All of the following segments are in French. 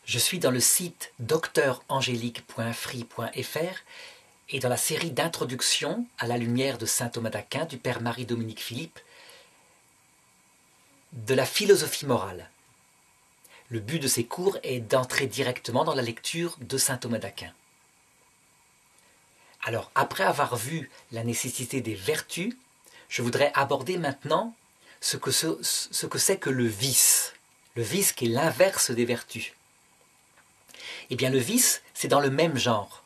Je suis dans le site docteurangélique.free.fr et dans la série d'introduction à la lumière de saint Thomas d'Aquin du père Marie-Dominique Philippe de la philosophie morale. Le but de ces cours est d'entrer directement dans la lecture de saint Thomas d'Aquin. Alors, après avoir vu la nécessité des vertus, je voudrais aborder maintenant ce que c'est que le vice. Le vice qui est l'inverse des vertus. Eh bien, le vice, c'est dans le même genre.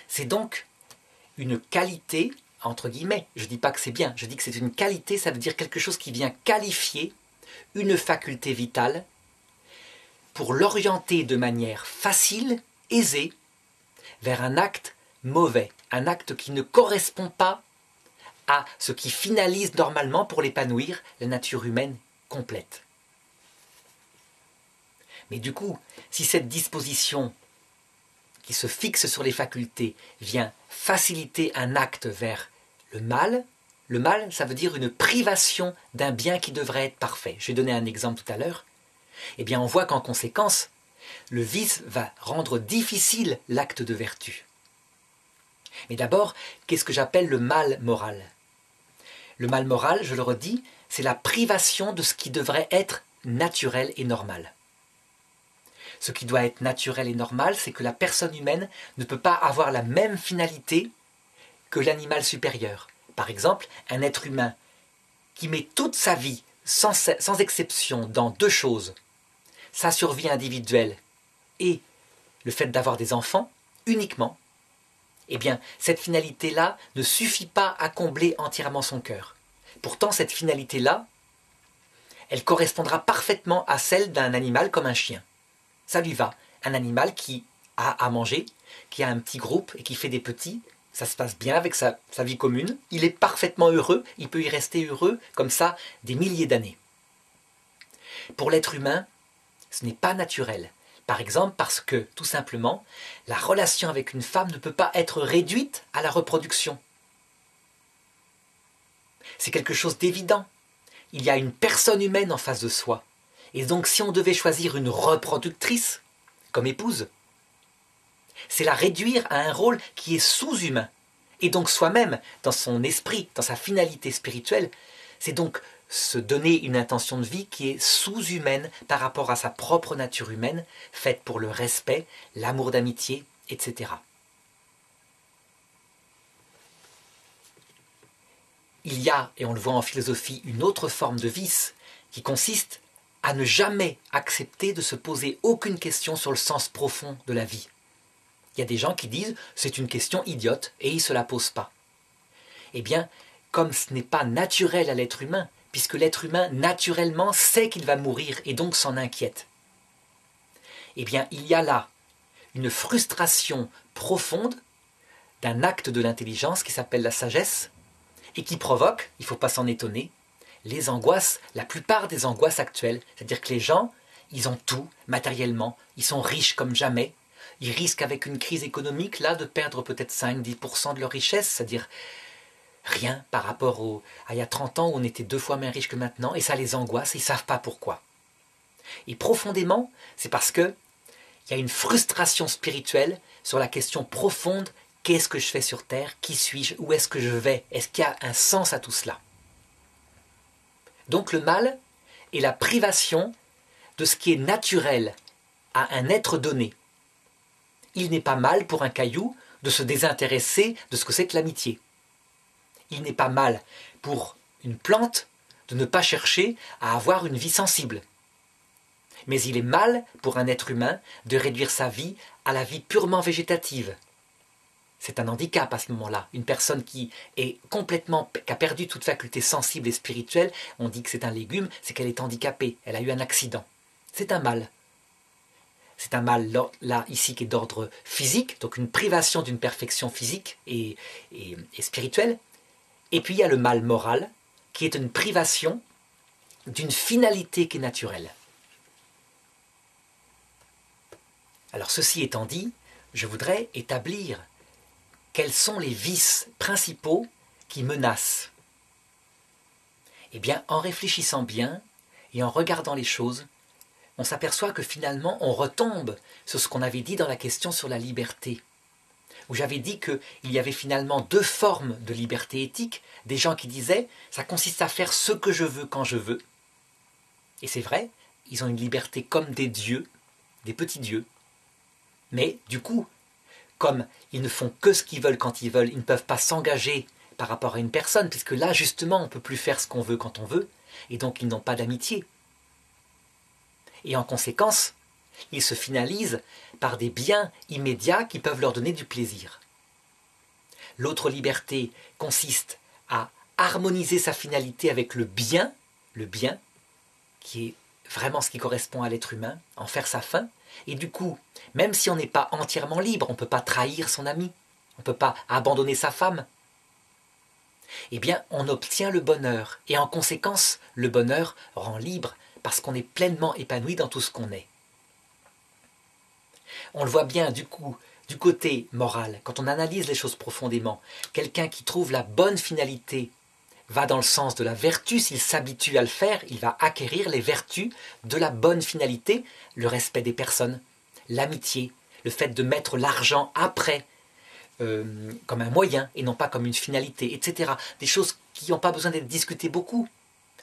C'est donc une qualité, entre guillemets, je ne dis pas que c'est bien, je dis que c'est une qualité, ça veut dire quelque chose qui vient qualifier une faculté vitale pour l'orienter de manière facile, aisée, vers un acte mauvais, un acte qui ne correspond pas à ce qui finalise normalement pour l'épanouir la nature humaine complète. Mais du coup, si cette disposition qui se fixe sur les facultés vient faciliter un acte vers le mal, ça veut dire une privation d'un bien qui devrait être parfait. Je vais donner un exemple tout à l'heure. Eh bien, on voit qu'en conséquence, le vice va rendre difficile l'acte de vertu. Mais d'abord, qu'est-ce que j'appelle le mal moral ? Le mal moral, je le redis, c'est la privation de ce qui devrait être naturel et normal. Ce qui doit être naturel et normal, c'est que la personne humaine ne peut pas avoir la même finalité que l'animal supérieur. Par exemple, un être humain qui met toute sa vie, sans exception, dans deux choses, sa survie individuelle et le fait d'avoir des enfants, uniquement, eh bien, cette finalité-là ne suffit pas à combler entièrement son cœur. Pourtant, cette finalité-là, elle correspondra parfaitement à celle d'un animal comme un chien. Ça lui va. Un animal qui a à manger, qui a un petit groupe et qui fait des petits, ça se passe bien avec sa vie commune. Il est parfaitement heureux, il peut y rester heureux comme ça des milliers d'années. Pour l'être humain, ce n'est pas naturel. Par exemple parce que, tout simplement, la relation avec une femme ne peut pas être réduite à la reproduction. C'est quelque chose d'évident. Il y a une personne humaine en face de soi. Et donc si on devait choisir une reproductrice comme épouse, c'est la réduire à un rôle qui est sous-humain. Et donc soi-même, dans son esprit, dans sa finalité spirituelle, c'est donc se donner une intention de vie qui est sous-humaine par rapport à sa propre nature humaine, faite pour le respect, l'amour d'amitié, etc. Il y a, et on le voit en philosophie, une autre forme de vice qui consiste à ne jamais accepter de se poser aucune question sur le sens profond de la vie. Il y a des gens qui disent « c'est une question idiote » et ils ne se la posent pas. Eh bien, comme ce n'est pas naturel à l'être humain, puisque l'être humain naturellement sait qu'il va mourir et donc s'en inquiète, eh bien, il y a là une frustration profonde d'un acte de l'intelligence qui s'appelle la sagesse et qui provoque, il ne faut pas s'en étonner, les angoisses, la plupart des angoisses actuelles, c'est-à-dire que les gens, ils ont tout matériellement, ils sont riches comme jamais, ils risquent avec une crise économique là de perdre peut-être 5-10% de leur richesse, c'est-à-dire rien par rapport à il y a 30 ans où on était 2 fois moins riches que maintenant, et ça les angoisse, ils ne savent pas pourquoi. Et profondément, c'est parce qu'il y a une frustration spirituelle sur la question profonde, qu'est-ce que je fais sur Terre, qui suis-je, où est-ce que je vais, est-ce qu'il y a un sens à tout cela ? Donc le mal est la privation de ce qui est naturel à un être donné. Il n'est pas mal pour un caillou de se désintéresser de ce que c'est que l'amitié. Il n'est pas mal pour une plante de ne pas chercher à avoir une vie sensible. Mais il est mal pour un être humain de réduire sa vie à la vie purement végétative. C'est un handicap à ce moment-là. Une personne qui a perdu toute faculté sensible et spirituelle, on dit que c'est un légume, c'est qu'elle est handicapée, elle a eu un accident. C'est un mal. C'est un mal là, ici, qui est d'ordre physique, donc une privation d'une perfection physique et spirituelle. Et puis il y a le mal moral, qui est une privation d'une finalité qui est naturelle. Alors ceci étant dit, je voudrais établir quels sont les vices principaux qui menacent ? Eh bien, en réfléchissant bien et en regardant les choses, on s'aperçoit que finalement on retombe sur ce qu'on avait dit dans la question sur la liberté, où j'avais dit qu'il y avait finalement deux formes de liberté éthique, des gens qui disaient « ça consiste à faire ce que je veux quand je veux ». Et c'est vrai, ils ont une liberté comme des dieux, des petits dieux. Mais du coup, comme ils ne font que ce qu'ils veulent quand ils veulent, ils ne peuvent pas s'engager par rapport à une personne, puisque là justement on ne peut plus faire ce qu'on veut quand on veut, et donc ils n'ont pas d'amitié. Et en conséquence, ils se finalisent par des biens immédiats qui peuvent leur donner du plaisir. L'autre liberté consiste à harmoniser sa finalité avec le bien qui est vraiment ce qui correspond à l'être humain, en faire sa fin, et du coup, même si on n'est pas entièrement libre, on ne peut pas trahir son ami, on ne peut pas abandonner sa femme, eh bien on obtient le bonheur, et en conséquence, le bonheur rend libre, parce qu'on est pleinement épanoui dans tout ce qu'on est. On le voit bien du coup, du côté moral, quand on analyse les choses profondément, quelqu'un qui trouve la bonne finalité va dans le sens de la vertu, s'il s'habitue à le faire, il va acquérir les vertus de la bonne finalité, le respect des personnes, l'amitié, le fait de mettre l'argent après comme un moyen et non pas comme une finalité, etc. Des choses qui n'ont pas besoin d'être discutées beaucoup.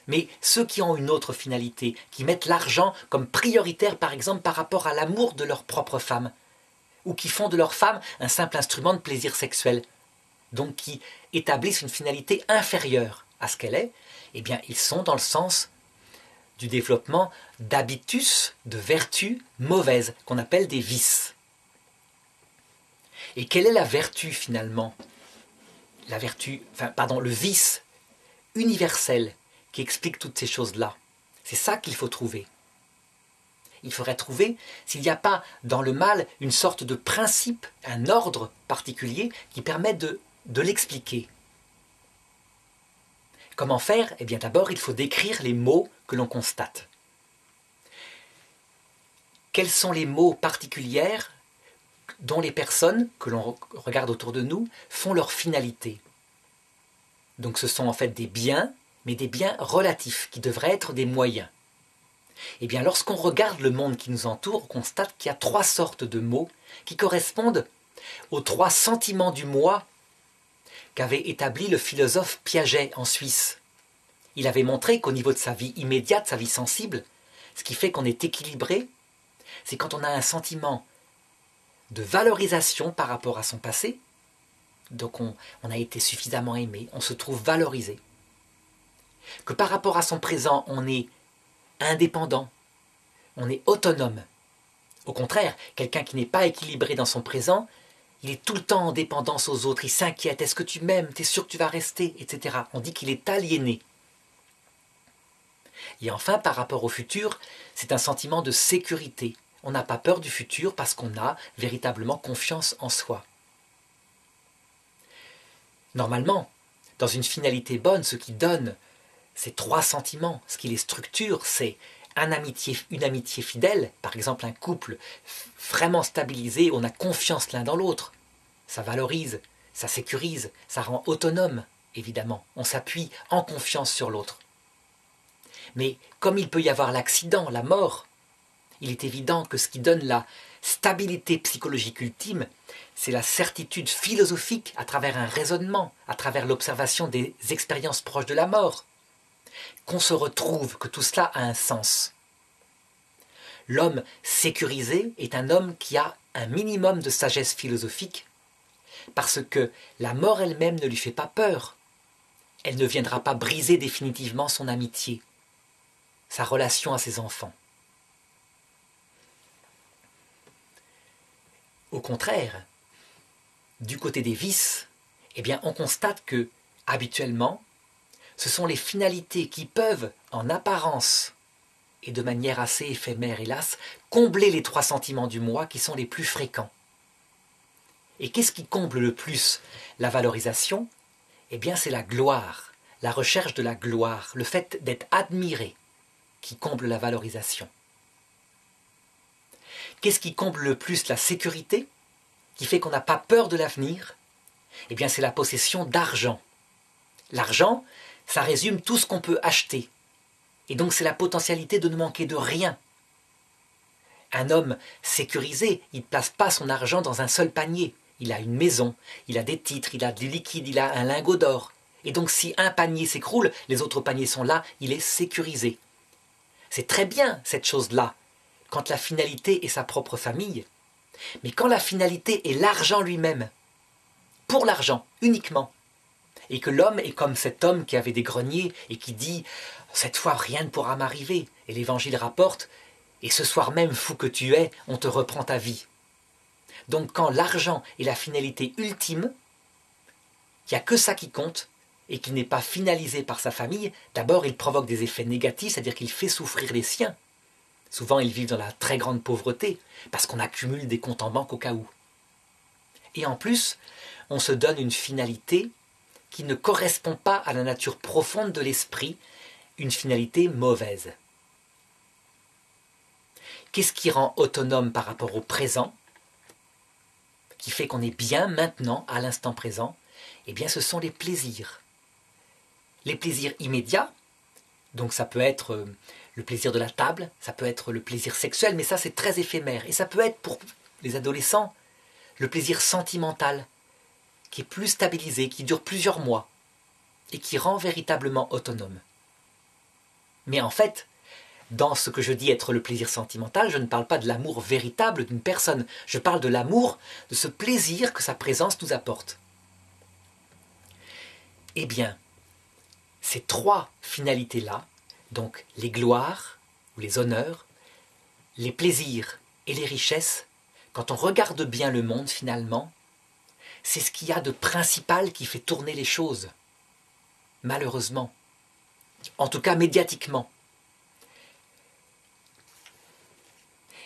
Mais ceux qui ont une autre finalité, qui mettent l'argent comme prioritaire par exemple par rapport à l'amour de leur propre femme, ou qui font de leur femme un simple instrument de plaisir sexuel, donc qui établissent une finalité inférieure à ce qu'elle est, eh bien ils sont dans le sens du développement d'habitus, de vertus mauvaises, qu'on appelle des vices. Et quelle est la vertu finalement? Le vice universel qui explique toutes ces choses-là. C'est ça qu'il faut trouver. Il faudrait trouver s'il n'y a pas dans le mal une sorte de principe, un ordre particulier qui permet de l'expliquer. Comment faire? Eh bien d'abord, il faut décrire les mots que l'on constate. Quels sont les mots particuliers dont les personnes que l'on regarde autour de nous font leur finalité? Donc ce sont en fait des biens, mais des biens relatifs, qui devraient être des moyens. Eh bien lorsqu'on regarde le monde qui nous entoure, on constate qu'il y a trois sortes de mots qui correspondent aux trois sentiments du moi qu'avait établi le philosophe Piaget en Suisse. Il avait montré qu'au niveau de sa vie immédiate, sa vie sensible, ce qui fait qu'on est équilibré, c'est quand on a un sentiment de valorisation par rapport à son passé, donc on a été suffisamment aimé, on se trouve valorisé, que par rapport à son présent, on est indépendant, on est autonome. Au contraire, quelqu'un qui n'est pas équilibré dans son présent, il est tout le temps en dépendance aux autres, il s'inquiète, est-ce que tu m'aimes, t'es sûr que tu vas rester, etc. On dit qu'il est aliéné. Et enfin, par rapport au futur, c'est un sentiment de sécurité. On n'a pas peur du futur parce qu'on a véritablement confiance en soi. Normalement, dans une finalité bonne, ce qui donne ces trois sentiments, ce qui les structure, c'est une amitié fidèle, par exemple un couple vraiment stabilisé, on a confiance l'un dans l'autre. Ça valorise, ça sécurise, ça rend autonome, évidemment. On s'appuie en confiance sur l'autre. Mais comme il peut y avoir l'accident, la mort, il est évident que ce qui donne la stabilité psychologique ultime, c'est la certitude philosophique à travers un raisonnement, à travers l'observation des expériences proches de la mort, qu'on se retrouve, que tout cela a un sens. L'homme sécurisé est un homme qui a un minimum de sagesse philosophique, parce que la mort elle-même ne lui fait pas peur. Elle ne viendra pas briser définitivement son amitié, sa relation à ses enfants. Au contraire, du côté des vices, eh bien, on constate que, habituellement, ce sont les finalités qui peuvent, en apparence, et de manière assez éphémère hélas, combler les trois sentiments du moi qui sont les plus fréquents. Et qu'est-ce qui comble le plus la valorisation? Eh bien c'est la gloire, la recherche de la gloire, le fait d'être admiré qui comble la valorisation. Qu'est-ce qui comble le plus la sécurité, qui fait qu'on n'a pas peur de l'avenir? Eh bien c'est la possession d'argent. L'argent, ça résume tout ce qu'on peut acheter. Et donc c'est la potentialité de ne manquer de rien. Un homme sécurisé, il ne place pas son argent dans un seul panier. Il a une maison, il a des titres, il a du liquide, il a un lingot d'or. Et donc si un panier s'écroule, les autres paniers sont là, il est sécurisé. C'est très bien cette chose-là, quand la finalité est sa propre famille. Mais quand la finalité est l'argent lui-même, pour l'argent, uniquement, et que l'homme est comme cet homme qui avait des greniers et qui dit « cette fois rien ne pourra m'arriver », et l'Évangile rapporte « et ce soir même, fou que tu es, on te reprend ta vie ». Donc quand l'argent est la finalité ultime, il n'y a que ça qui compte, et qu'il n'est pas finalisé par sa famille, d'abord il provoque des effets négatifs, c'est-à-dire qu'il fait souffrir les siens. Souvent ils vivent dans la très grande pauvreté, parce qu'on accumule des comptes en banque au cas où. Et en plus, on se donne une finalité qui ne correspond pas à la nature profonde de l'esprit, une finalité mauvaise. Qu'est-ce qui rend autonome par rapport au présent, qui fait qu'on est bien maintenant, à l'instant présent? Eh bien, ce sont les plaisirs. Les plaisirs immédiats, donc ça peut être le plaisir de la table, ça peut être le plaisir sexuel, mais ça c'est très éphémère. Et ça peut être pour les adolescents, le plaisir sentimental, qui est plus stabilisé, qui dure plusieurs mois, et qui rend véritablement autonome. Mais en fait, dans ce que je dis être le plaisir sentimental, je ne parle pas de l'amour véritable d'une personne, je parle de l'amour, de ce plaisir que sa présence nous apporte. Eh bien, ces trois finalités-là, donc les gloires ou les honneurs, les plaisirs et les richesses, quand on regarde bien le monde finalement, c'est ce qu'il y a de principal qui fait tourner les choses, malheureusement, en tout cas médiatiquement.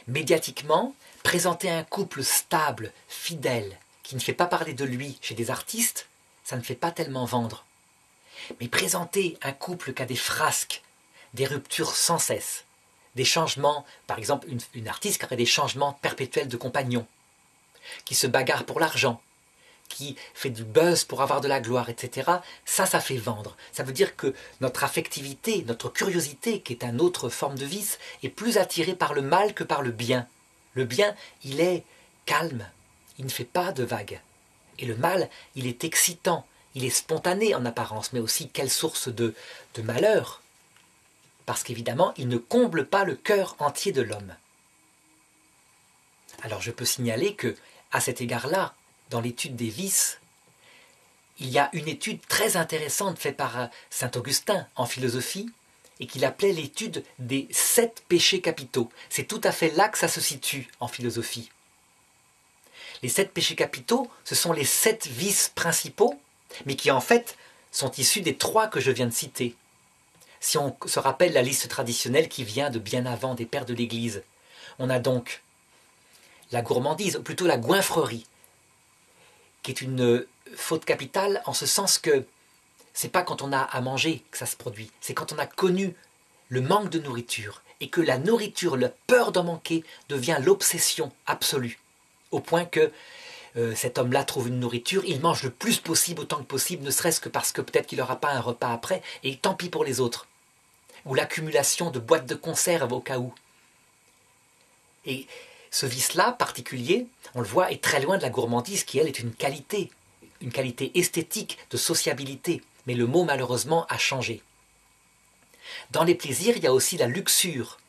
Médiatiquement, présenter un couple stable, fidèle, qui ne fait pas parler de lui chez des artistes, ça ne fait pas tellement vendre. Mais présenter un couple qui a des frasques, des ruptures sans cesse, des changements, par exemple une artiste qui aurait des changements perpétuels de compagnons, qui se bagarre pour l'argent, qui fait du buzz pour avoir de la gloire, etc., ça fait vendre. Ça veut dire que notre affectivité, notre curiosité, qui est une autre forme de vice, est plus attirée par le mal que par le bien. Le bien, il est calme, il ne fait pas de vagues. Et le mal, il est excitant, il est spontané en apparence, mais aussi quelle source de malheur. Parce qu'évidemment, il ne comble pas le cœur entier de l'homme. Alors je peux signaler que, à cet égard-là, dans l'étude des vices, il y a une étude très intéressante faite par saint Augustin en philosophie et qu'il appelait l'étude des 7 péchés capitaux. C'est tout à fait là que ça se situe en philosophie. Les 7 péchés capitaux, ce sont les 7 vices principaux, mais qui en fait sont issus des 3 que je viens de citer. Si on se rappelle la liste traditionnelle qui vient de bien avant des pères de l'Église, on a donc la gourmandise, ou plutôt la goinfrerie, qui est une faute capitale en ce sens que c'est pas quand on a à manger que ça se produit, c'est quand on a connu le manque de nourriture et que la nourriture, la peur d'en manquer devient l'obsession absolue, au point que cet homme-là trouve une nourriture, il mange le plus possible, autant que possible, ne serait-ce que parce que peut-être qu'il n'aura pas un repas après, et tant pis pour les autres. Ou l'accumulation de boîtes de conserve au cas où. Et ce vice-là, particulier, on le voit, est très loin de la gourmandise qui, elle, est une qualité esthétique, de sociabilité. Mais le mot, malheureusement, a changé. Dans les plaisirs, il y a aussi la luxure.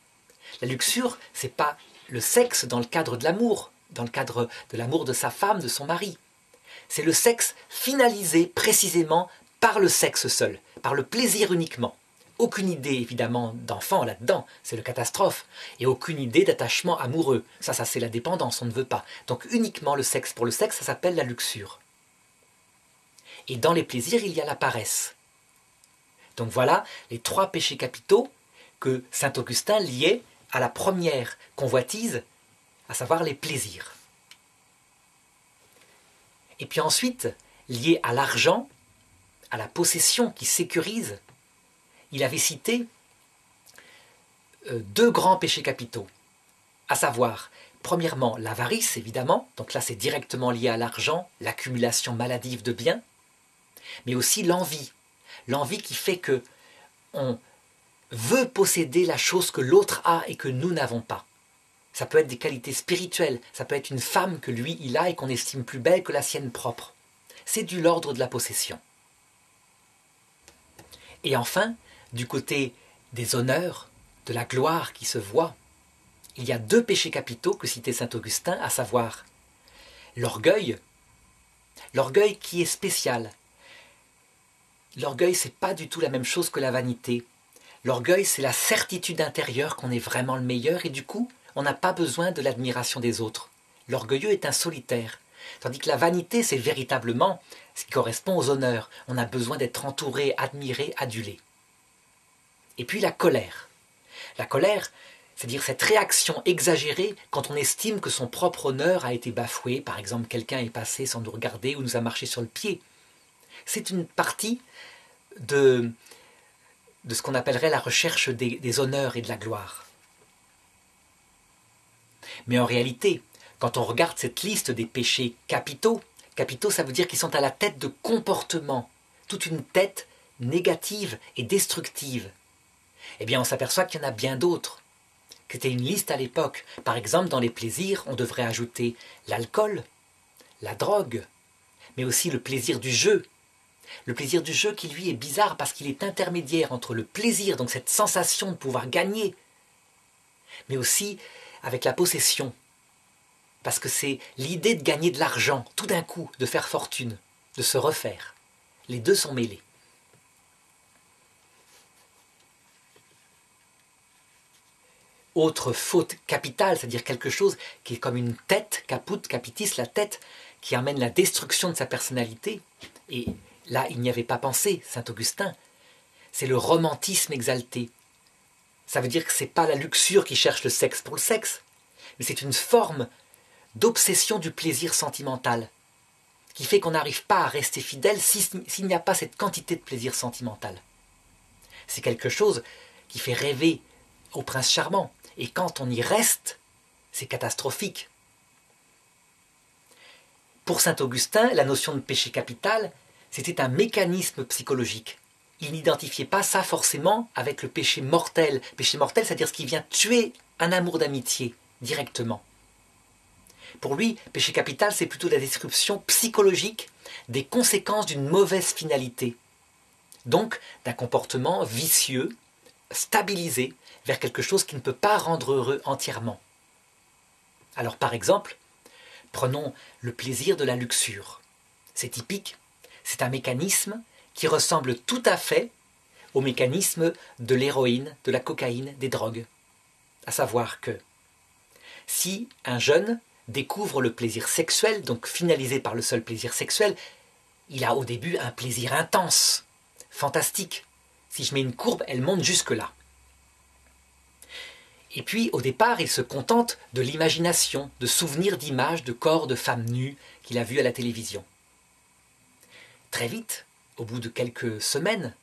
La luxure, ce n'est pas le sexe dans le cadre de l'amour, dans le cadre de l'amour de sa femme, de son mari. C'est le sexe finalisé précisément par le sexe seul, par le plaisir uniquement. Aucune idée, évidemment, d'enfant là-dedans, c'est le catastrophe. Et aucune idée d'attachement amoureux. Ça c'est la dépendance, on ne veut pas. Donc uniquement le sexe pour le sexe, ça s'appelle la luxure. Et dans les plaisirs, il y a la paresse. Donc voilà les 3 péchés capitaux que saint Augustin liait à la première convoitise, à savoir les plaisirs. Et puis ensuite, lié à l'argent, à la possession qui sécurise, il avait cité 2 grands péchés capitaux, à savoir, premièrement, l'avarice, évidemment, donc là c'est directement lié à l'argent, l'accumulation maladive de biens, mais aussi l'envie qui fait que on veut posséder la chose que l'autre a et que nous n'avons pas. Ça peut être des qualités spirituelles, ça peut être une femme que lui, il a et qu'on estime plus belle que la sienne propre. C'est de l'ordre de la possession. Et enfin, du côté des honneurs, de la gloire qui se voit, il y a 2 péchés capitaux que citait saint Augustin, à savoir l'orgueil qui est spécial. L'orgueil, c'est pas du tout la même chose que la vanité. L'orgueil, c'est la certitude intérieure qu'on est vraiment le meilleur et du coup, on n'a pas besoin de l'admiration des autres. L'orgueilleux est un solitaire. Tandis que la vanité, c'est véritablement ce qui correspond aux honneurs. On a besoin d'être entouré, admiré, adulé. Et puis la colère. La colère, c'est-à-dire cette réaction exagérée quand on estime que son propre honneur a été bafoué. Par exemple, quelqu'un est passé sans nous regarder ou nous a marché sur le pied. C'est une partie de ce qu'on appellerait la recherche des honneurs et de la gloire. Mais en réalité, quand on regarde cette liste des péchés capitaux, capitaux ça veut dire qu'ils sont à la tête de comportements, toute une tête négative et destructive. Eh bien on s'aperçoit qu'il y en a bien d'autres. C'était une liste à l'époque. Par exemple, dans les plaisirs, on devrait ajouter l'alcool, la drogue, mais aussi le plaisir du jeu. Le plaisir du jeu qui lui est bizarre parce qu'il est intermédiaire entre le plaisir, donc cette sensation de pouvoir gagner, mais aussi avec la possession. Parce que c'est l'idée de gagner de l'argent, tout d'un coup, de faire fortune, de se refaire. Les deux sont mêlés. Autre faute capitale, c'est-à-dire quelque chose qui est comme une tête, caput, capitis, la tête, qui amène la destruction de sa personnalité. Et là, il n'y avait pas pensé, saint Augustin. C'est le romantisme exalté. Ça veut dire que ce n'est pas la luxure qui cherche le sexe pour le sexe, mais c'est une forme d'obsession du plaisir sentimental, qui fait qu'on n'arrive pas à rester fidèle s'il n'y a pas cette quantité de plaisir sentimental. C'est quelque chose qui fait rêver au prince charmant, et quand on y reste, c'est catastrophique. Pour saint Augustin, la notion de péché capital, c'était un mécanisme psychologique. Il n'identifiait pas ça forcément avec le péché mortel. Péché mortel, c'est-à-dire ce qui vient tuer un amour d'amitié directement. Pour lui, péché capital, c'est plutôt la description psychologique des conséquences d'une mauvaise finalité. Donc, d'un comportement vicieux, stabilisé, vers quelque chose qui ne peut pas rendre heureux entièrement. Alors, par exemple, prenons le plaisir de la luxure. C'est typique, c'est un mécanisme qui ressemble tout à fait au mécanisme de l'héroïne, de la cocaïne, des drogues. À savoir que si un jeune découvre le plaisir sexuel, donc finalisé par le seul plaisir sexuel, il a au début un plaisir intense, fantastique. Si je mets une courbe, elle monte jusque-là. Et puis, au départ, il se contente de l'imagination, de souvenirs d'images de corps de femmes nues qu'il a vues à la télévision. Très vite, au bout de quelques semaines,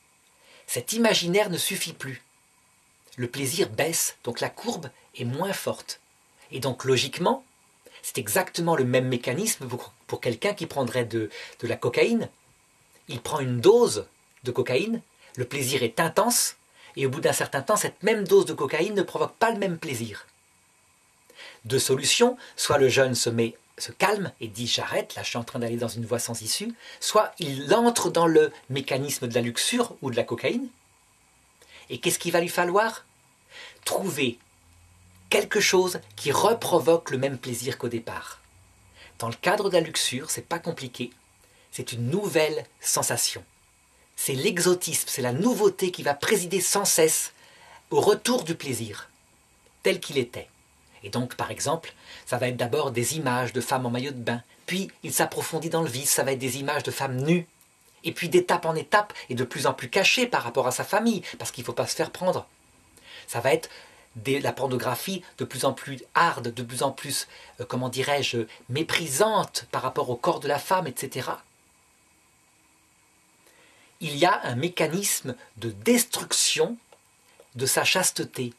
cet imaginaire ne suffit plus. Le plaisir baisse, donc la courbe est moins forte. Et donc, logiquement, c'est exactement le même mécanisme pour quelqu'un qui prendrait de la cocaïne. Il prend une dose de cocaïne, le plaisir est intense, et au bout d'un certain temps, cette même dose de cocaïne ne provoque pas le même plaisir. Deux solutions, soit le jeune se calme et dit « j'arrête, là je suis en train d'aller dans une voie sans issue », soit il entre dans le mécanisme de la luxure ou de la cocaïne. Et qu'est-ce qu'il va lui falloir? Trouver quelque chose qui reprovoque le même plaisir qu'au départ. Dans le cadre de la luxure, c'est pas compliqué, c'est une nouvelle sensation. C'est l'exotisme, c'est la nouveauté qui va présider sans cesse au retour du plaisir, tel qu'il était. Et donc, par exemple, ça va être d'abord des images de femmes en maillot de bain, puis il s'approfondit dans le vice, ça va être des images de femmes nues, et puis d'étape en étape, et de plus en plus cachées par rapport à sa famille, parce qu'il ne faut pas se faire prendre. Ça va être la pornographie de plus en plus hard, de plus en plus, méprisante par rapport au corps de la femme, etc. Il y a un mécanisme de destruction de sa chasteté,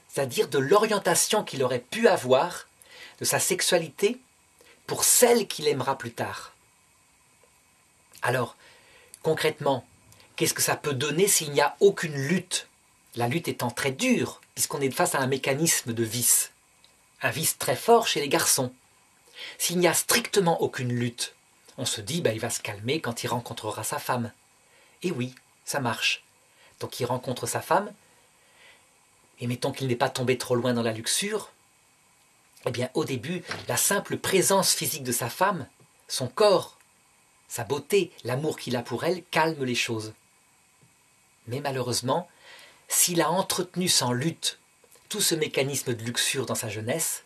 c'est-à-dire de l'orientation qu'il aurait pu avoir de sa sexualité pour celle qu'il aimera plus tard. Alors, concrètement, qu'est-ce que ça peut donner s'il n'y a aucune lutte? La lutte étant très dure, puisqu'on est face à un mécanisme de vice. un vice très fort chez les garçons. S'il n'y a strictement aucune lutte, on se dit il va se calmer quand il rencontrera sa femme. Et oui, ça marche. Donc il rencontre sa femme, et mettons qu'il n'est pas tombé trop loin dans la luxure, eh bien au début, la simple présence physique de sa femme, son corps, sa beauté, l'amour qu'il a pour elle, calme les choses. Mais malheureusement, s'il a entretenu sans lutte tout ce mécanisme de luxure dans sa jeunesse,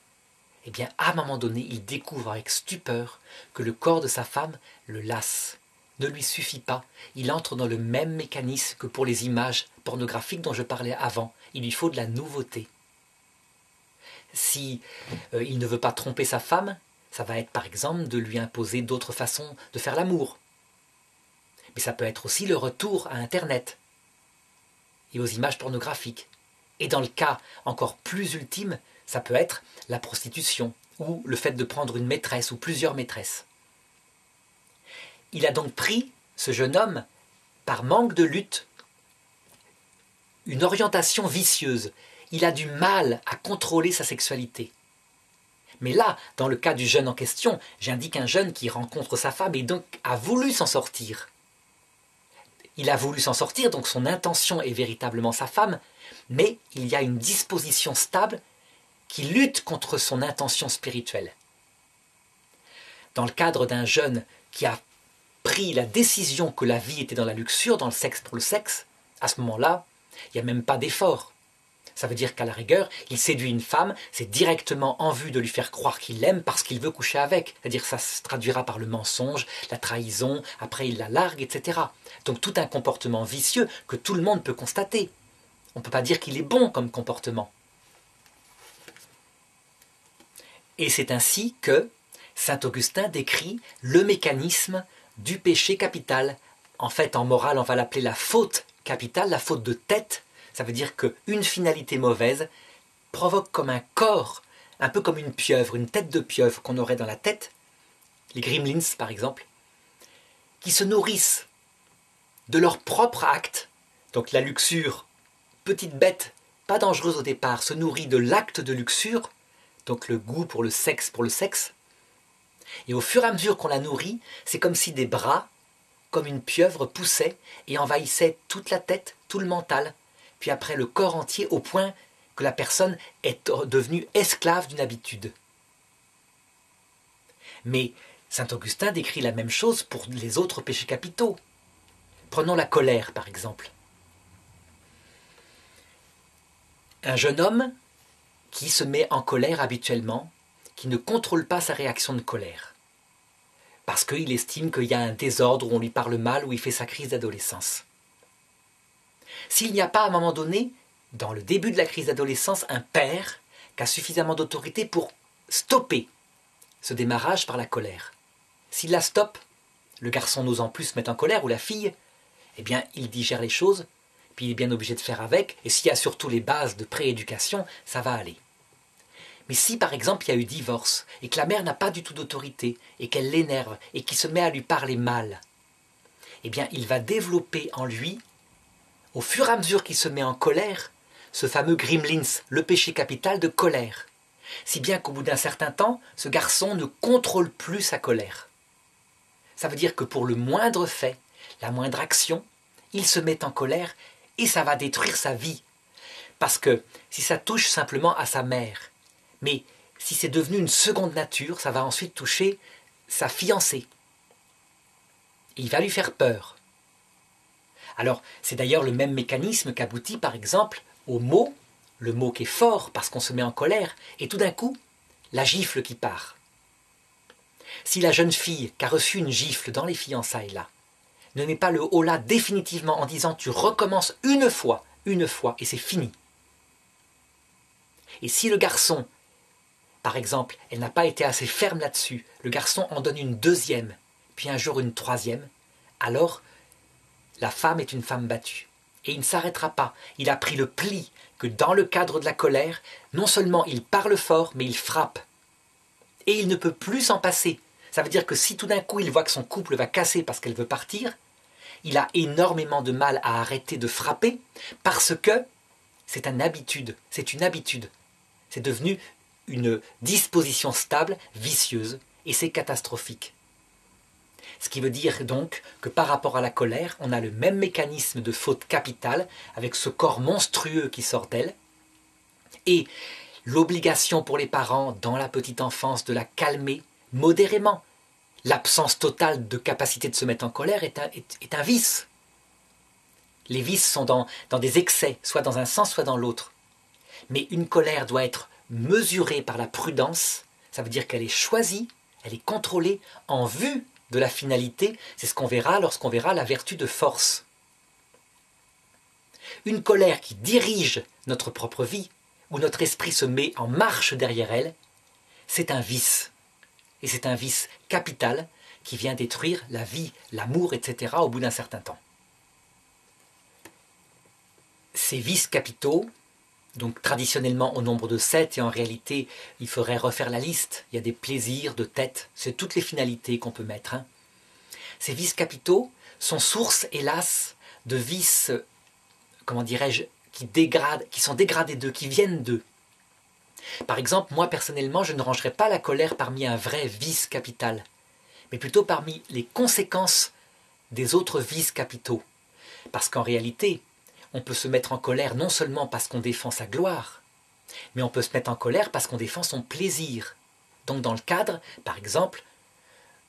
eh bien à un moment donné, il découvre avec stupeur que le corps de sa femme le lasse, ne lui suffit pas. Il entre dans le même mécanisme que pour les images pornographiques dont je parlais avant. Il lui faut de la nouveauté. Si il ne veut pas tromper sa femme, ça va être par exemple de lui imposer d'autres façons de faire l'amour. Mais ça peut être aussi le retour à Internet et aux images pornographiques. Et dans le cas encore plus ultime, ça peut être la prostitution ou le fait de prendre une maîtresse ou plusieurs maîtresses. Il a donc pris, ce jeune homme, par manque de lutte, une orientation vicieuse. Il a du mal à contrôler sa sexualité. Mais là, dans le cas du jeune en question, j'indique un jeune qui rencontre sa femme et donc a voulu s'en sortir. Il a voulu s'en sortir, donc son intention est véritablement sa femme, mais il y a une disposition stable qui lutte contre son intention spirituelle. Dans le cadre d'un jeune qui a pris la décision que la vie était dans la luxure, dans le sexe pour le sexe, à ce moment-là, il n'y a même pas d'effort. Ça veut dire qu'à la rigueur, il séduit une femme, c'est directement en vue de lui faire croire qu'il l'aime parce qu'il veut coucher avec. C'est-à-dire que ça se traduira par le mensonge, la trahison, après il la largue, etc. Donc tout un comportement vicieux que tout le monde peut constater. On ne peut pas dire qu'il est bon comme comportement. Et c'est ainsi que saint Augustin décrit le mécanisme du péché capital. En fait, en morale, on va l'appeler la faute capitale, la faute de tête. Ça veut dire qu'une finalité mauvaise provoque comme un corps, un peu comme une pieuvre, une tête de pieuvre qu'on aurait dans la tête, les gremlins par exemple, qui se nourrissent de leur propre acte. Donc la luxure, petite bête, pas dangereuse au départ, se nourrit de l'acte de luxure, donc le goût pour le sexe. Et au fur et à mesure qu'on la nourrit, c'est comme si des bras, comme une pieuvre, poussaient et envahissaient toute la tête, tout le mental, puis après le corps entier au point que la personne est devenue esclave d'une habitude. Mais saint Augustin décrit la même chose pour les autres péchés capitaux. Prenons la colère par exemple. Un jeune homme qui se met en colère habituellement, qui ne contrôle pas sa réaction de colère, parce qu'il estime qu'il y a un désordre où on lui parle mal, où il fait sa crise d'adolescence. S'il n'y a pas à un moment donné, dans le début de la crise d'adolescence, un père qui a suffisamment d'autorité pour stopper ce démarrage par la colère. S'il la stoppe, le garçon n'osant plus se mettre en colère, ou la fille, eh bien il digère les choses, puis il est bien obligé de faire avec, et s'il y a surtout les bases de prééducation, ça va aller. Mais si par exemple il y a eu divorce, et que la mère n'a pas du tout d'autorité, et qu'elle l'énerve, et qu'il se met à lui parler mal, eh bien il va développer en lui, au fur et à mesure qu'il se met en colère, ce fameux gremlins, le péché capital de colère. Si bien qu'au bout d'un certain temps, ce garçon ne contrôle plus sa colère. Ça veut dire que pour le moindre fait, la moindre action, il se met en colère et ça va détruire sa vie. Parce que si ça touche simplement à sa mère, mais si c'est devenu une seconde nature, ça va ensuite toucher sa fiancée. Et il va lui faire peur. Alors, c'est d'ailleurs le même mécanisme qu'aboutit par exemple au mot, le mot qui est fort parce qu'on se met en colère, et tout d'un coup, la gifle qui part. Si la jeune fille qui a reçu une gifle dans les fiançailles là, ne met pas le holà définitivement en disant tu recommences une fois, et c'est fini. Et si le garçon, par exemple, elle n'a pas été assez ferme là-dessus, le garçon en donne une deuxième, puis un jour une troisième, alors la femme est une femme battue. Et il ne s'arrêtera pas. Il a pris le pli que dans le cadre de la colère, non seulement il parle fort, mais il frappe. Et il ne peut plus s'en passer. Ça veut dire que si tout d'un coup il voit que son couple va casser parce qu'elle veut partir, il a énormément de mal à arrêter de frapper parce que c'est une habitude. C'est devenu une disposition stable, vicieuse, et c'est catastrophique. Ce qui veut dire donc que par rapport à la colère, on a le même mécanisme de faute capitale, avec ce corps monstrueux qui sort d'elle, et l'obligation pour les parents, dans la petite enfance, de la calmer modérément. L'absence totale de capacité de se mettre en colère est un vice. Les vices sont dans des excès, soit dans un sens, soit dans l'autre. Mais une colère doit être mesurée par la prudence, ça veut dire qu'elle est choisie, elle est contrôlée en vue de la finalité, c'est ce qu'on verra lorsqu'on verra la vertu de force. Une colère qui dirige notre propre vie, où notre esprit se met en marche derrière elle, c'est un vice. Et c'est un vice capital qui vient détruire la vie, l'amour, etc. au bout d'un certain temps. Ces vices capitaux, donc traditionnellement au nombre de 7, et en réalité, il faudrait refaire la liste. Il y a des plaisirs de tête, c'est toutes les finalités qu'on peut mettre. Ces vices capitaux sont source, hélas, de vices, comment dirais-je, qui sont dégradés d'eux, qui viennent d'eux. Par exemple, moi personnellement, je ne rangerais pas la colère parmi un vrai vice capital, mais plutôt parmi les conséquences des autres vices capitaux. Parce qu'en réalité, on peut se mettre en colère non seulement parce qu'on défend sa gloire, mais on peut se mettre en colère parce qu'on défend son plaisir. Donc dans le cadre, par exemple,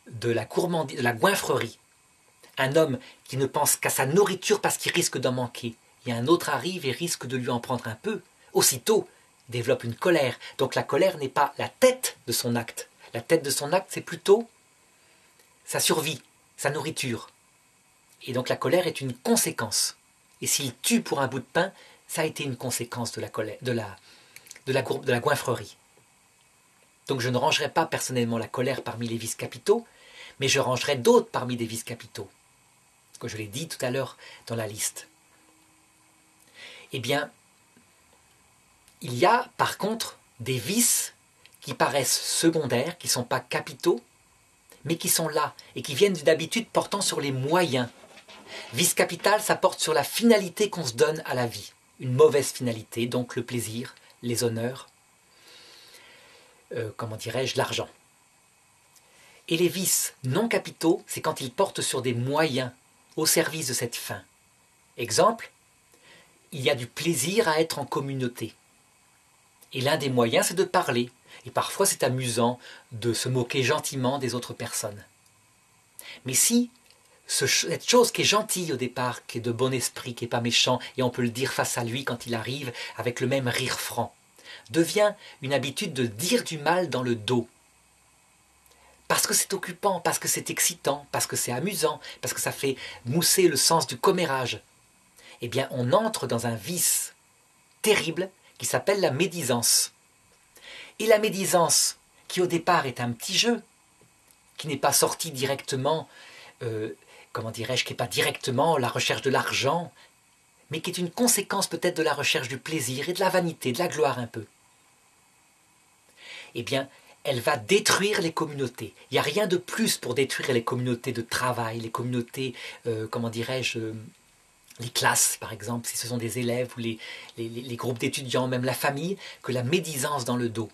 de la gourmandise, de la goinfrerie. Un homme qui ne pense qu'à sa nourriture parce qu'il risque d'en manquer, et un autre arrive et risque de lui en prendre un peu, aussitôt développe une colère. Donc la colère n'est pas la tête de son acte. La tête de son acte, c'est plutôt sa survie, sa nourriture. Et donc la colère est une conséquence. Et s'il tue pour un bout de pain, ça a été une conséquence de la colère, de la goinfrerie. Donc je ne rangerai pas personnellement la colère parmi les vices capitaux, mais je rangerai d'autres parmi des vices capitaux. Que je l'ai dit tout à l'heure dans la liste. Eh bien, il y a par contre des vices qui paraissent secondaires, qui ne sont pas capitaux, mais qui sont là et qui viennent d'habitude portant sur les moyens. Vice capital, ça porte sur la finalité qu'on se donne à la vie. Une mauvaise finalité, donc le plaisir, les honneurs, l'argent. Et les vices non capitaux, c'est quand ils portent sur des moyens au service de cette fin. Exemple, il y a du plaisir à être en communauté. Et l'un des moyens, c'est de parler. Et parfois, c'est amusant de se moquer gentiment des autres personnes. Mais si cette chose qui est gentille au départ, qui est de bon esprit, qui n'est pas méchant, et on peut le dire face à lui quand il arrive avec le même rire franc, devient une habitude de dire du mal dans le dos. Parce que c'est occupant, parce que c'est excitant, parce que c'est amusant, parce que ça fait mousser le sens du commérage. Eh bien, on entre dans un vice terrible qui s'appelle la médisance. Et la médisance, qui au départ est un petit jeu, qui n'est pas sorti directement, qui n'est pas directement la recherche de l'argent, mais qui est une conséquence peut-être de la recherche du plaisir et de la vanité, de la gloire un peu. Eh bien, elle va détruire les communautés. Il n'y a rien de plus pour détruire les communautés de travail, les communautés, les classes par exemple, si ce sont des élèves ou les groupes d'étudiants, même la famille, que la médisance dans le dos.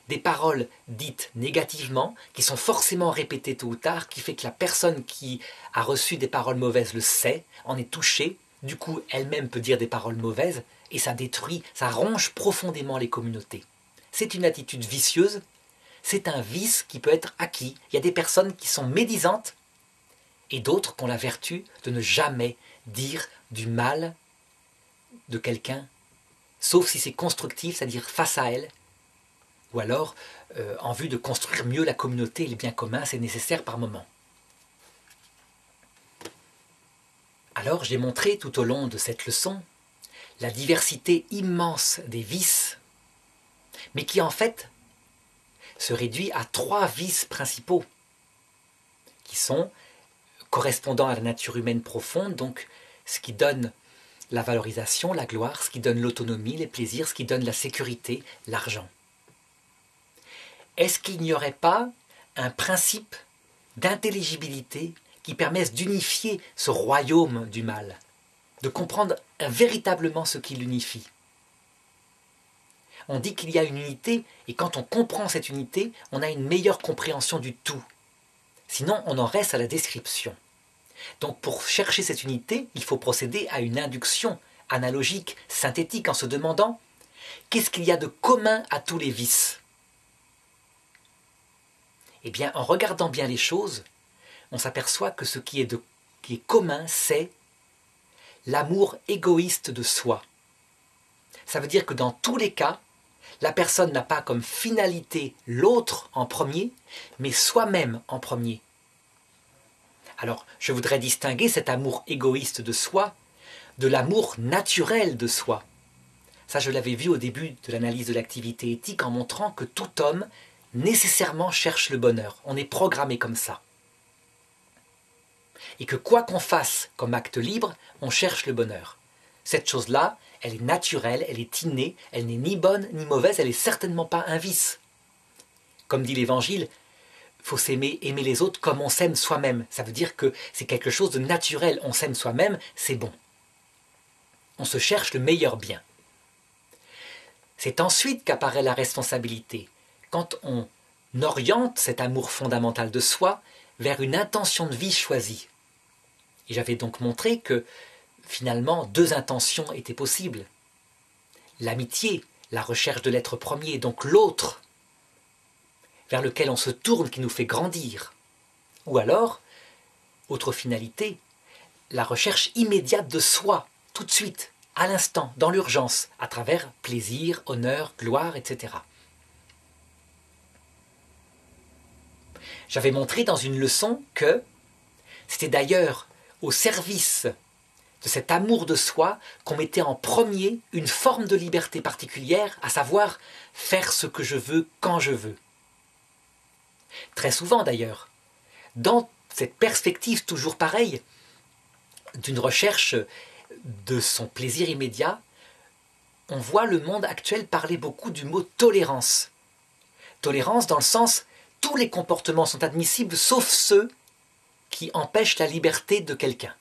Des paroles dites négativement, qui sont forcément répétées tôt ou tard, qui fait que la personne qui a reçu des paroles mauvaises le sait, en est touchée, du coup elle-même peut dire des paroles mauvaises, et ça détruit, ça ronge profondément les communautés. C'est une attitude vicieuse, c'est un vice qui peut être acquis. Il y a des personnes qui sont médisantes, et d'autres qui ont la vertu de ne jamais dire du mal de quelqu'un, sauf si c'est constructif, c'est-à-dire face à elle, ou alors en vue de construire mieux la communauté et le bien commun, c'est nécessaire par moment. Alors j'ai montré tout au long de cette leçon la diversité immense des vices, mais qui en fait se réduit à 3 vices principaux, qui sont correspondant à la nature humaine profonde, donc ce qui donne la valorisation, la gloire, ce qui donne l'autonomie, les plaisirs, ce qui donne la sécurité, l'argent. Est-ce qu'il n'y aurait pas un principe d'intelligibilité qui permette d'unifier ce royaume du mal, de comprendre véritablement ce qui l'unifie? On dit qu'il y a une unité, et quand on comprend cette unité, on a une meilleure compréhension du tout. Sinon, on en reste à la description. Donc pour chercher cette unité, il faut procéder à une induction analogique, synthétique, en se demandant qu'est-ce qu'il y a de commun à tous les vices? Eh bien, en regardant bien les choses, on s'aperçoit que ce qui est commun, c'est l'amour égoïste de soi. Ça veut dire que dans tous les cas, la personne n'a pas comme finalité l'autre en premier, mais soi-même en premier. Alors, je voudrais distinguer cet amour égoïste de soi de l'amour naturel de soi. Ça, je l'avais vu au début de l'analyse de l'activité éthique en montrant que tout homme nécessairement cherche le bonheur. On est programmé comme ça. Et que quoi qu'on fasse comme acte libre, on cherche le bonheur. Cette chose-là, elle est naturelle, elle est innée, elle n'est ni bonne ni mauvaise, elle n'est certainement pas un vice. Comme dit l'Évangile, il faut s'aimer, aimer les autres comme on s'aime soi-même. Ça veut dire que c'est quelque chose de naturel. On s'aime soi-même, c'est bon. On se cherche le meilleur bien. C'est ensuite qu'apparaît la responsabilité, quand on oriente cet amour fondamental de soi vers une intention de vie choisie. Et j'avais donc montré que, finalement, deux intentions étaient possibles. L'amitié, la recherche de l'être premier, donc l'autre, vers lequel on se tourne, qui nous fait grandir. Ou alors, autre finalité, la recherche immédiate de soi, tout de suite, à l'instant, dans l'urgence, à travers plaisir, honneur, gloire, etc. J'avais montré dans une leçon que c'était d'ailleurs au service de cet amour de soi qu'on mettait en premier une forme de liberté particulière, à savoir faire ce que je veux quand je veux. Très souvent d'ailleurs, dans cette perspective toujours pareille, d'une recherche de son plaisir immédiat, on voit le monde actuel parler beaucoup du mot tolérance. Tolérance dans le sens, tous les comportements sont admissibles sauf ceux qui empêchent la liberté de quelqu'un.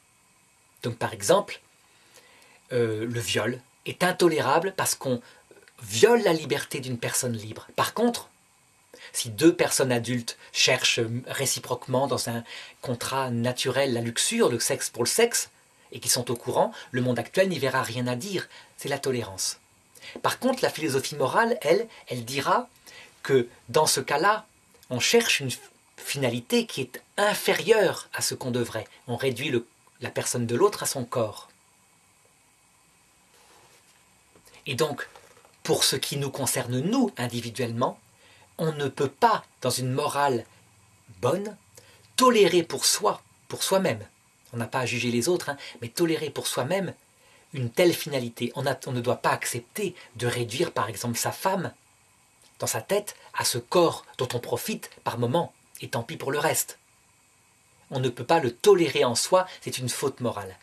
Donc par exemple, le viol est intolérable parce qu'on viole la liberté d'une personne libre. Par contre, si deux personnes adultes cherchent réciproquement dans un contrat naturel la luxure, le sexe pour le sexe, et qui sont au courant, le monde actuel n'y verra rien à dire, c'est la tolérance. Par contre, la philosophie morale, elle dira que dans ce cas-là, on cherche une finalité qui est inférieure à ce qu'on devrait. On réduit la personne de l'autre à son corps. Et donc, pour ce qui nous concerne, nous, individuellement, on ne peut pas, dans une morale bonne, tolérer pour soi, pour soi-même, on n'a pas à juger les autres, mais tolérer pour soi-même une telle finalité. On ne doit pas accepter de réduire, par exemple, sa femme, dans sa tête, à ce corps dont on profite par moment, et tant pis pour le reste. On ne peut pas le tolérer en soi, c'est une faute morale.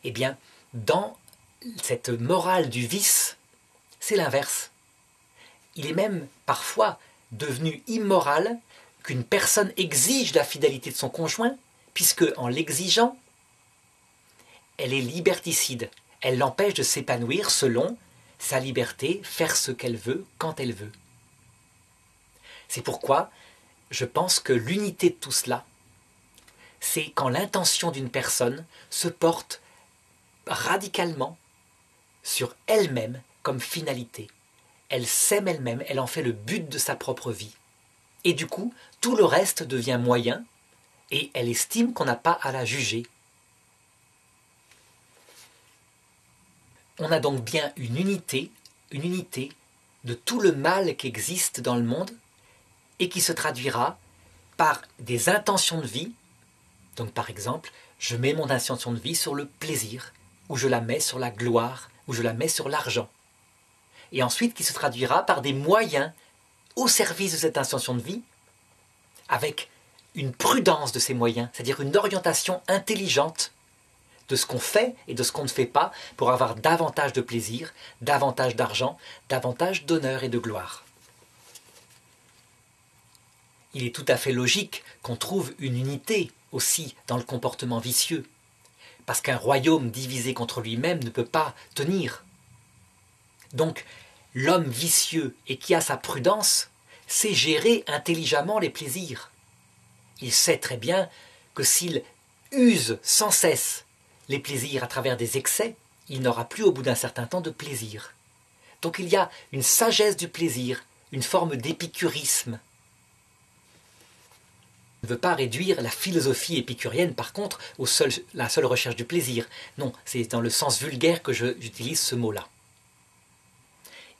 Eh bien, dans cette morale du vice, c'est l'inverse. Il est même parfois devenu immoral qu'une personne exige la fidélité de son conjoint, puisque en l'exigeant, elle est liberticide. Elle l'empêche de s'épanouir selon sa liberté, faire ce qu'elle veut, quand elle veut. C'est pourquoi je pense que l'unité de tout cela, c'est quand l'intention d'une personne se porte radicalement sur elle-même comme finalité. Elle s'aime elle-même, elle en fait le but de sa propre vie. Et du coup, tout le reste devient moyen, et elle estime qu'on n'a pas à la juger. On a donc bien une unité de tout le mal qui existe dans le monde et qui se traduira par des intentions de vie. Donc par exemple, je mets mon intention de vie sur le plaisir, ou je la mets sur la gloire, ou je la mets sur l'argent. Et ensuite qui se traduira par des moyens au service de cette intention de vie, avec une prudence de ces moyens, c'est-à-dire une orientation intelligente de ce qu'on fait et de ce qu'on ne fait pas pour avoir davantage de plaisir, davantage d'argent, davantage d'honneur et de gloire. Il est tout à fait logique qu'on trouve une unité aussi dans le comportement vicieux, parce qu'un royaume divisé contre lui-même ne peut pas tenir. Donc, l'homme vicieux et qui a sa prudence sait gérer intelligemment les plaisirs. Il sait très bien que s'il use sans cesse les plaisirs à travers des excès, il n'aura plus au bout d'un certain temps de plaisir. Donc il y a une sagesse du plaisir, une forme d'épicurisme. Je ne veux pas réduire la philosophie épicurienne, par contre, la seule recherche du plaisir. Non, c'est dans le sens vulgaire que j'utilise ce mot-là.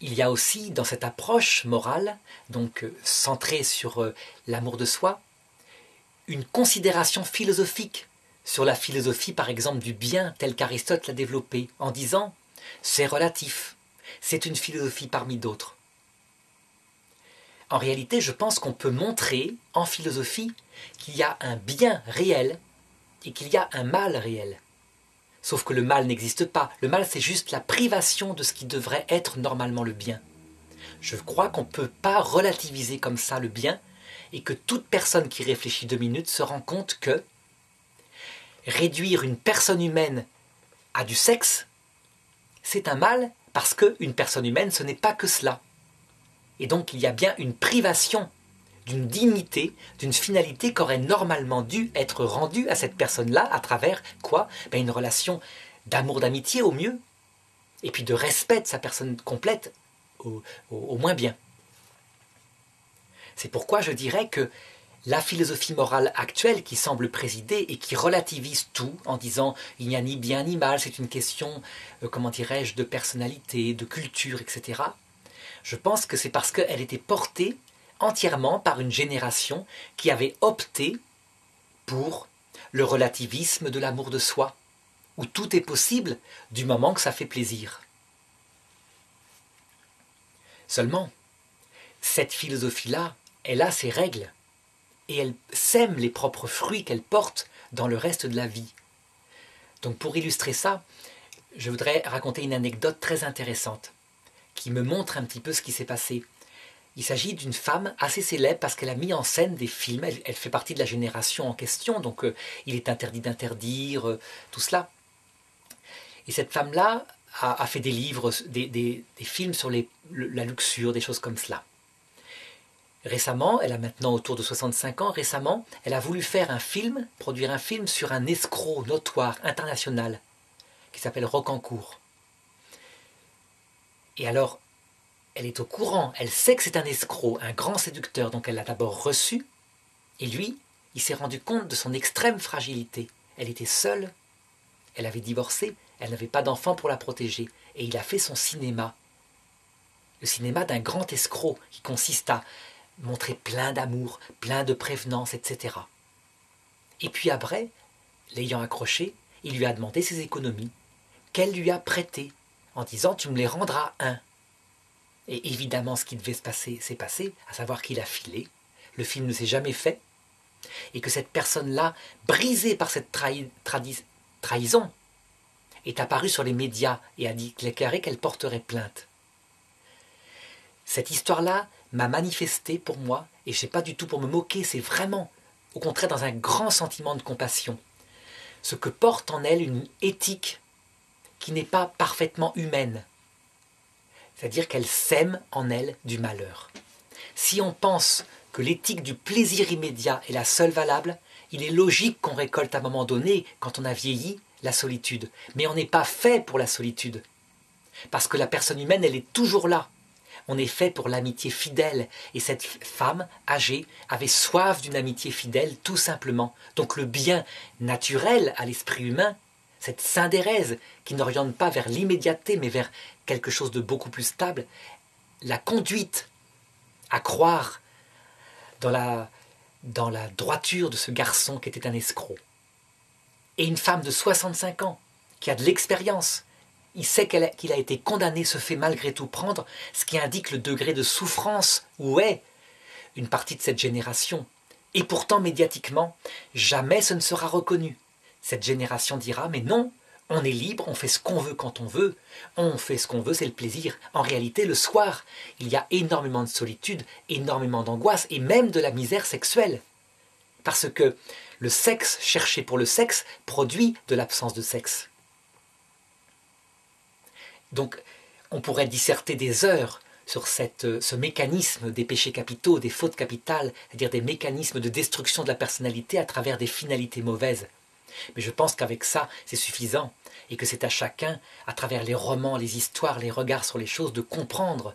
Il y a aussi, dans cette approche morale, donc centrée sur l'amour de soi, une considération philosophique sur la philosophie, par exemple, du bien, telle qu'Aristote l'a développée, en disant « c'est relatif, c'est une philosophie parmi d'autres ». En réalité, je pense qu'on peut montrer, en philosophie, qu'il y a un bien réel et qu'il y a un mal réel. Sauf que le mal n'existe pas. Le mal, c'est juste la privation de ce qui devrait être normalement le bien. Je crois qu'on ne peut pas relativiser comme ça le bien et que toute personne qui réfléchit 2 minutes se rend compte que réduire une personne humaine à du sexe, c'est un mal parce qu'une personne humaine, ce n'est pas que cela. Et donc il y a bien une privation d'une dignité, d'une finalité qui aurait normalement dû être rendue à cette personne-là à travers quoi? Une relation d'amour, d'amitié au mieux, et puis de respect de sa personne complète au moins bien. C'est pourquoi je dirais que la philosophie morale actuelle qui semble présider et qui relativise tout en disant il n'y a ni bien ni mal, c'est une question, comment dirais-je, de personnalité, de culture, etc. Je pense que c'est parce qu'elle était portée entièrement par une génération qui avait opté pour le relativisme de l'amour de soi, où tout est possible du moment que ça fait plaisir. Seulement, cette philosophie-là, elle a ses règles, et elle sème les propres fruits qu'elle porte dans le reste de la vie. Donc pour illustrer ça, je voudrais raconter une anecdote très intéressante, qui me montre un petit peu ce qui s'est passé. Il s'agit d'une femme assez célèbre parce qu'elle a mis en scène des films. Elle fait partie de la génération en question, donc il est interdit d'interdire, tout cela. Et cette femme-là a fait des livres, des films sur la luxure, des choses comme cela. Récemment, elle a maintenant autour de 65 ans, récemment, elle a voulu faire un film, produire un film sur un escroc notoire, international, qui s'appelle Rocancourt. Et alors, elle est au courant, elle sait que c'est un escroc, un grand séducteur, donc elle l'a d'abord reçu, et lui, il s'est rendu compte de son extrême fragilité. Elle était seule, elle avait divorcé, elle n'avait pas d'enfant pour la protéger, et il a fait son cinéma. Le cinéma d'un grand escroc, qui consiste à montrer plein d'amour, plein de prévenance, etc. Et puis après, l'ayant accroché, il lui a demandé ses économies, qu'elle lui a prêtées, en disant « tu me les rendras un ». Et évidemment, ce qui devait se passer s'est passé, à savoir qu'il a filé. Le film ne s'est jamais fait. Et que cette personne-là, brisée par cette trahison, est apparue sur les médias et a déclaré qu'elle porterait plainte. Cette histoire-là m'a manifesté pour moi, et je ne sais pas du tout pour me moquer, c'est vraiment, au contraire, dans un grand sentiment de compassion. Ce que porte en elle une éthique qui n'est pas parfaitement humaine. C'est-à-dire qu'elle sème en elle du malheur. Si on pense que l'éthique du plaisir immédiat est la seule valable, il est logique qu'on récolte à un moment donné, quand on a vieilli, la solitude. Mais on n'est pas fait pour la solitude. Parce que la personne humaine, elle est toujours là. On est fait pour l'amitié fidèle. Et cette femme âgée avait soif d'une amitié fidèle, tout simplement. Donc le bien naturel à l'esprit humain, cette syndérèse qui n'oriente pas vers l'immédiateté, mais vers quelque chose de beaucoup plus stable, la conduite à croire dans la droiture de ce garçon qui était un escroc. Et une femme de 65 ans, qui a de l'expérience, il sait qu'il a été condamné, se fait malgré tout prendre, ce qui indique le degré de souffrance où est une partie de cette génération. Et pourtant, médiatiquement, jamais ce ne sera reconnu. Cette génération dira, mais non, on est libre, on fait ce qu'on veut quand on fait ce qu'on veut, c'est le plaisir. En réalité, le soir, il y a énormément de solitude, énormément d'angoisse et même de la misère sexuelle. Parce que le sexe cherché pour le sexe produit de l'absence de sexe. Donc, On pourrait disserter des heures sur ce mécanisme des péchés capitaux, des fautes capitales, c'est-à-dire des mécanismes de destruction de la personnalité à travers des finalités mauvaises. Mais je pense qu'avec ça, c'est suffisant, et que c'est à chacun, à travers les romans, les histoires, les regards sur les choses, de comprendre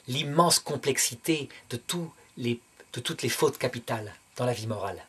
l'immense complexité de toutes les fautes capitales dans la vie morale.